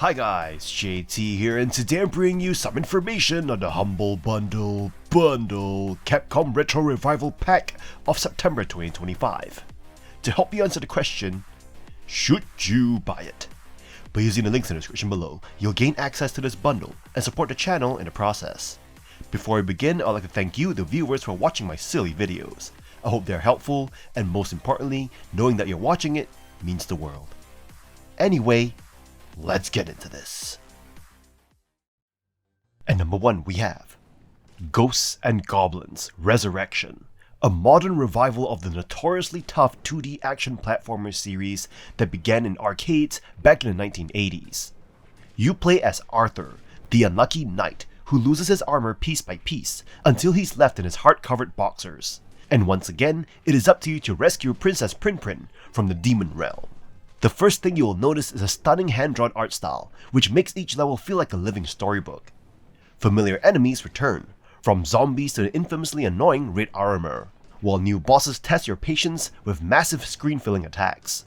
Hi guys, JT here, and today I'm bringing you some information on the Humble Bundle Capcom Retro Revival Pack of September 2025. To help you answer the question, should you buy it? By using the links in the description below, you'll gain access to this bundle and support the channel in the process. Before we begin, I'd like to thank you, the viewers, for watching my silly videos. I hope they're helpful, and most importantly, knowing that you're watching it means the world. Anyway, let's get into this. And number 1 we have Ghosts and Goblins Resurrection, a modern revival of the notoriously tough 2D action platformer series that began in arcades back in the 1980s. You play as Arthur, the unlucky knight who loses his armor piece by piece until he's left in his heart-covered boxers. And once again, it is up to you to rescue Princess Prin from the demon realm. The first thing you will notice is a stunning hand-drawn art style, which makes each level feel like a living storybook. Familiar enemies return, from zombies to the infamously annoying Red Armor, while new bosses test your patience with massive screen-filling attacks.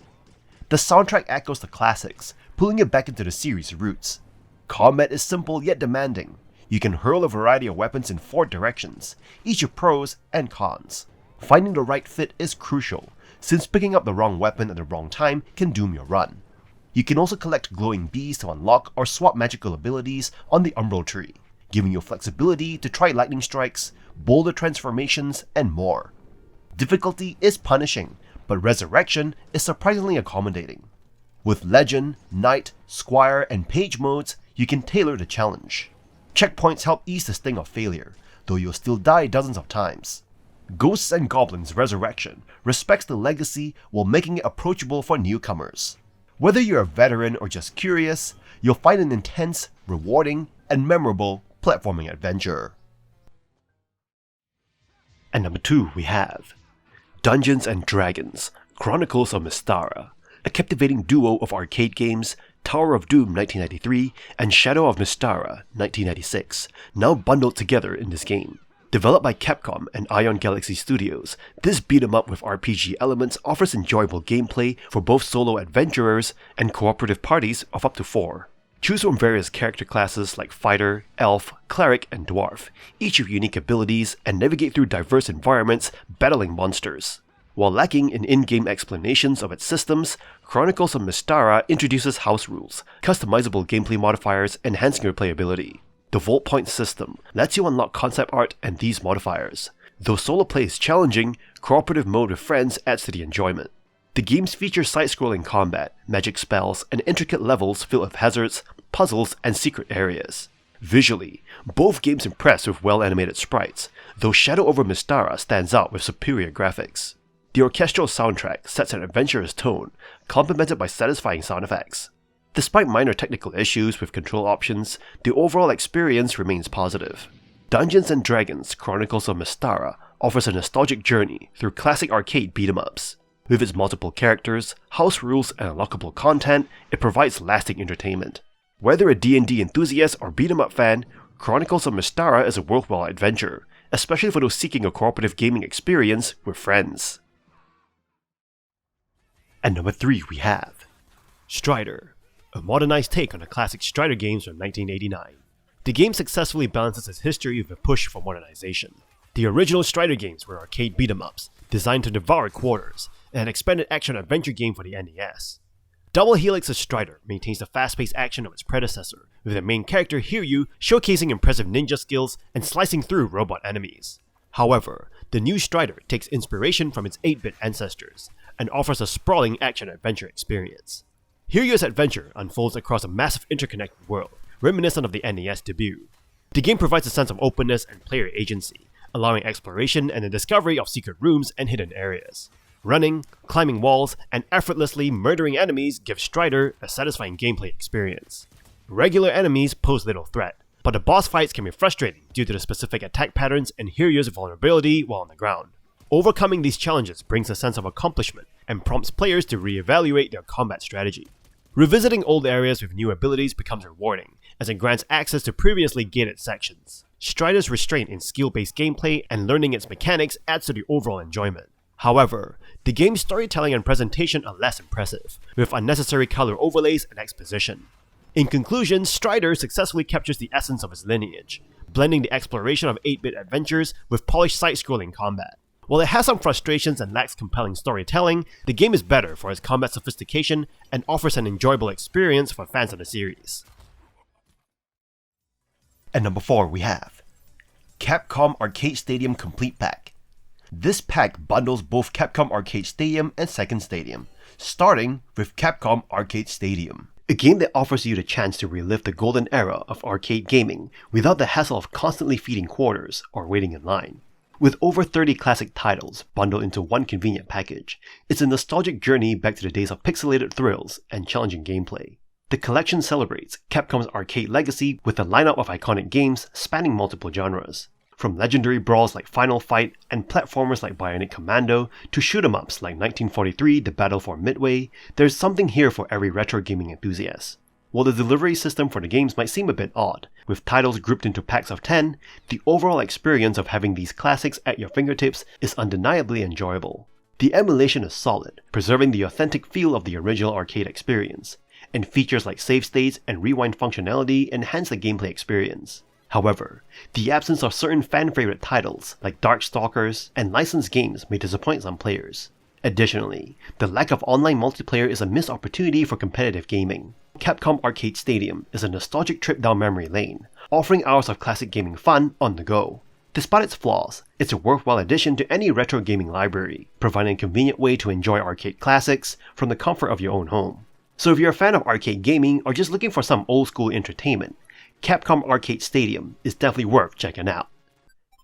The soundtrack echoes the classics, pulling you back into the series' roots. Combat is simple yet demanding. You can hurl a variety of weapons in 4 directions, each with pros and cons. Finding the right fit is crucial, since picking up the wrong weapon at the wrong time can doom your run. You can also collect glowing bees to unlock or swap magical abilities on the Umbral tree, giving you flexibility to try lightning strikes, boulder transformations, and more. Difficulty is punishing, but Resurrection is surprisingly accommodating. With Legend, Knight, Squire, and Page modes, you can tailor the challenge. Checkpoints help ease the sting of failure, though you'll still die dozens of times. Ghosts and Goblins Resurrection respects the legacy while making it approachable for newcomers. Whether you're a veteran or just curious, you'll find an intense, rewarding, and memorable platforming adventure. And number 2 we have Dungeons & Dragons Chronicles of Mystara, a captivating duo of arcade games, Tower of Doom 1993 and Shadow of Mystara 1996, now bundled together in this game. Developed by Capcom and Ion Galaxy Studios, this beat-em-up with RPG elements offers enjoyable gameplay for both solo adventurers and cooperative parties of up to 4. Choose from various character classes like Fighter, Elf, Cleric, and Dwarf, each with unique abilities, and navigate through diverse environments battling monsters. While lacking in in-game explanations of its systems, Chronicles of Mystara introduces house rules, customizable gameplay modifiers, enhancing your playability. The Vault Point system lets you unlock concept art and these modifiers. Though solo play is challenging, cooperative mode with friends adds to the enjoyment. The games feature side-scrolling combat, magic spells, and intricate levels filled with hazards, puzzles, and secret areas. Visually, both games impress with well-animated sprites, though Shadow over Mystara stands out with superior graphics. The orchestral soundtrack sets an adventurous tone, complemented by satisfying sound effects. Despite minor technical issues with control options, the overall experience remains positive. Dungeons & Dragons Chronicles of Mystara offers a nostalgic journey through classic arcade beat-em-ups. With its multiple characters, house rules, and unlockable content, it provides lasting entertainment. Whether a D&D enthusiast or beat-em-up fan, Chronicles of Mystara is a worthwhile adventure, especially for those seeking a cooperative gaming experience with friends. And number 3 we have Strider, a modernized take on the classic Strider games from 1989. The game successfully balances its history with a push for modernization. The original Strider games were arcade beat-em-ups, designed to devour quarters, and an expanded action-adventure game for the NES. Double Helix's Strider maintains the fast-paced action of its predecessor, with the main character Hiryu showcasing impressive ninja skills and slicing through robot enemies. However, the new Strider takes inspiration from its 8-bit ancestors, and offers a sprawling action-adventure experience. Hiryu's adventure unfolds across a massive interconnected world, reminiscent of the NES debut. The game provides a sense of openness and player agency, allowing exploration and the discovery of secret rooms and hidden areas. Running, climbing walls, and effortlessly murdering enemies give Strider a satisfying gameplay experience. Regular enemies pose little threat, but the boss fights can be frustrating due to the specific attack patterns and Hiryu's vulnerability while on the ground. Overcoming these challenges brings a sense of accomplishment and prompts players to reevaluate their combat strategy. Revisiting old areas with new abilities becomes rewarding, as it grants access to previously gated sections. Strider's restraint in skill-based gameplay and learning its mechanics adds to the overall enjoyment. However, the game's storytelling and presentation are less impressive, with unnecessary color overlays and exposition. In conclusion, Strider successfully captures the essence of its lineage, blending the exploration of 8-bit adventures with polished side-scrolling combat. While it has some frustrations and lacks compelling storytelling, the game is better for its combat sophistication and offers an enjoyable experience for fans of the series. At number 4 we have Capcom Arcade Stadium Complete Pack. This pack bundles both Capcom Arcade Stadium and Second Stadium, starting with Capcom Arcade Stadium. A game that offers you the chance to relive the golden era of arcade gaming without the hassle of constantly feeding quarters or waiting in line. With over 30 classic titles bundled into one convenient package, it's a nostalgic journey back to the days of pixelated thrills and challenging gameplay. The collection celebrates Capcom's arcade legacy with a lineup of iconic games spanning multiple genres. From legendary brawls like Final Fight and platformers like Bionic Commando to shoot-em-ups like 1943 The Battle for Midway, there's something here for every retro gaming enthusiast. While the delivery system for the games might seem a bit odd, with titles grouped into packs of 10, the overall experience of having these classics at your fingertips is undeniably enjoyable. The emulation is solid, preserving the authentic feel of the original arcade experience, and features like save states and rewind functionality enhance the gameplay experience. However, the absence of certain fan-favorite titles like Darkstalkers and licensed games may disappoint some players. Additionally, the lack of online multiplayer is a missed opportunity for competitive gaming. Capcom Arcade Stadium is a nostalgic trip down memory lane, offering hours of classic gaming fun on the go. Despite its flaws, it's a worthwhile addition to any retro gaming library, providing a convenient way to enjoy arcade classics from the comfort of your own home. So if you're a fan of arcade gaming or just looking for some old-school entertainment, Capcom Arcade Stadium is definitely worth checking out.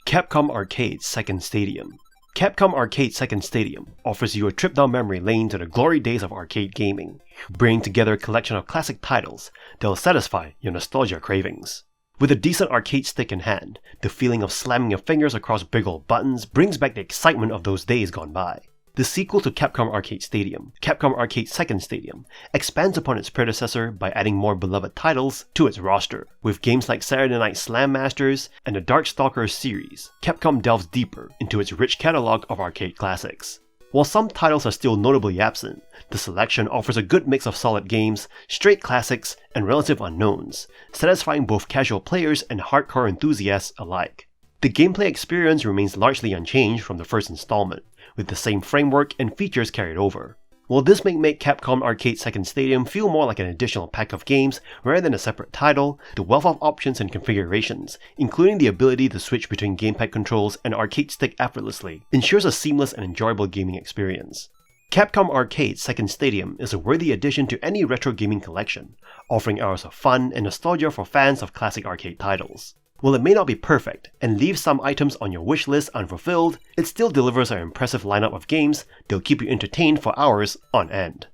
Capcom Arcade Second Stadium. Capcom Arcade Second Stadium offers you a trip down memory lane to the glory days of arcade gaming, bringing together a collection of classic titles that will satisfy your nostalgia cravings. With a decent arcade stick in hand, the feeling of slamming your fingers across big old buttons brings back the excitement of those days gone by. The sequel to Capcom Arcade Stadium, Capcom Arcade Second Stadium, expands upon its predecessor by adding more beloved titles to its roster. With games like Saturday Night Slam Masters and the Darkstalkers series, Capcom delves deeper into its rich catalog of arcade classics. While some titles are still notably absent, the selection offers a good mix of solid games, straight classics, and relative unknowns, satisfying both casual players and hardcore enthusiasts alike. The gameplay experience remains largely unchanged from the first installment, with the same framework and features carried over. While this may make Capcom Arcade Second Stadium feel more like an additional pack of games rather than a separate title, the wealth of options and configurations, including the ability to switch between gamepad controls and arcade stick effortlessly, ensures a seamless and enjoyable gaming experience. Capcom Arcade Second Stadium is a worthy addition to any retro gaming collection, offering hours of fun and nostalgia for fans of classic arcade titles. While it may not be perfect and leaves some items on your wish list unfulfilled, it still delivers an impressive lineup of games that'll keep you entertained for hours on end.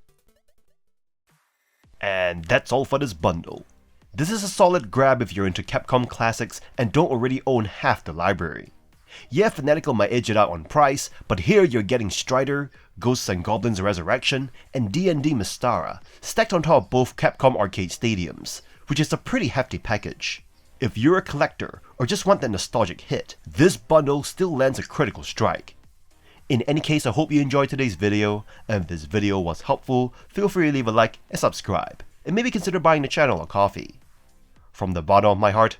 And that's all for this bundle. This is a solid grab if you're into Capcom classics and don't already own half the library. Yeah, Fanatical might edge it out on price, but here you're getting Strider, Ghosts and Goblins Resurrection, and D&D Mystara, stacked on top of both Capcom Arcade Stadiums, which is a pretty hefty package. If you're a collector or just want that nostalgic hit, this bundle still lands a critical strike. In any case, I hope you enjoyed today's video, and if this video was helpful, feel free to leave a like and subscribe, and maybe consider buying the channel a coffee. From the bottom of my heart,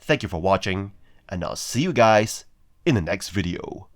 thank you for watching, and I'll see you guys in the next video.